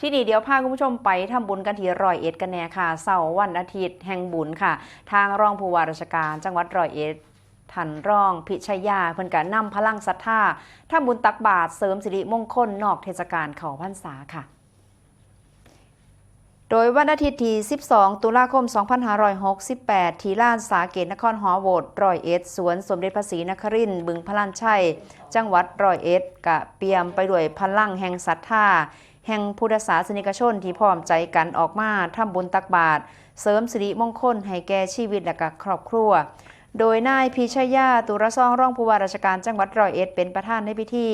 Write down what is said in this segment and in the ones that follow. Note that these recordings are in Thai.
ที่นี่เดี๋ยวพาคุณผู้ชมไปทำบุญกันที่ร้อยเอ็ดกันแน่ค่ะเสาร์วันอาทิตย์แห่งบุญค่ะทางรองผู้ว่าราชการจังหวัดร้อยเอ็ดท่านรองพิชยาเพิ่นก็นำพลังศรัทธาทำบุญตักบาตรเสริมสิริมงคลนอกเทศกาลเข้าพรรษาค่ะโดยวันอาทิตย์ที่ 12 ตุลาคม 2568 ที่ลานสาเกตนครหอโวดร้อยเอ็ดสวนสมเด็จพระศรีนครินทร์บึงพลันชัยจังหวัดร้อยเอ็ดกะเปี่ยมไปด้วยพลังแห่งศรัทธาแห่งพุทธศาสนิกชนที่พร้อมใจกันออกมาทำบุญตักบาตรเสริมสิริมงคลให้แก่ชีวิตและก็ครอบครัวโดยนายพิชยาตุรซองรองผู้ว่าราชการจังหวัดร้อยเอ็ดเป็นประธานในพิธี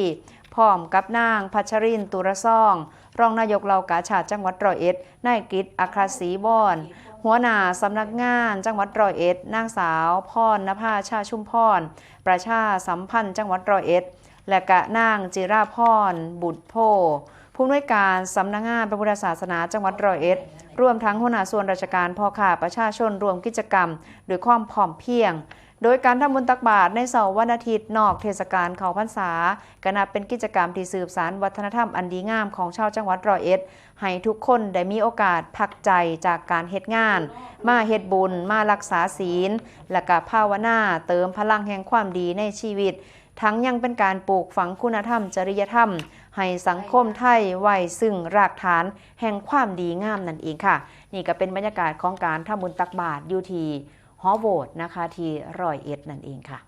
พร้อมกับนางพัชรินตุรซองรองนายกเหล่ากาชาดจังหวัดร้อยเอ็ดนายกิตอัครศรีบอนหัวหน้าสำนักงานจังหวัดร้อยเอ็ดนางสาวพรณภาชาชุมพรประชาสัมพันธ์จังหวัดร้อยเอ็ดและกะนางจิราพรบุตรโพผู้อำนวยการสำนักงานพระพุทธศาสนาจังหวัดร้อยเอ็ดรวมทั้งหัวหน้าส่วนราชการพ่อค้าประชาชนรวมกิจกรรมด้วยความพร้อมเพรียงโดยการทำบุญตักบาตรในเสาร์วันอาทิตย์นอกเทศกาลเข้าพรรษาก็นับเป็นกิจกรรมที่สืบสานวัฒนธรรมอันดีงามของชาวจังหวัดร้อยเอ็ดให้ทุกคนได้มีโอกาสพักใจจากการเฮ็ดงานมาเฮ็ดบุญมารักษาศีลและก็ภาวนาเติมพลังแห่งความดีในชีวิตทั้งยังเป็นการปลูกฝังคุณธรรมจริยธรรมให้สังคมไทยไว้ซึ่งรากฐานแห่งความดีงามนั่นเองค่ะนี่ก็เป็นบรรยากาศของการทำบุญตักบาตรอยู่ที่หอโบสถ์นะคะที่ร้อยเอ็ดนั่นเองค่ะ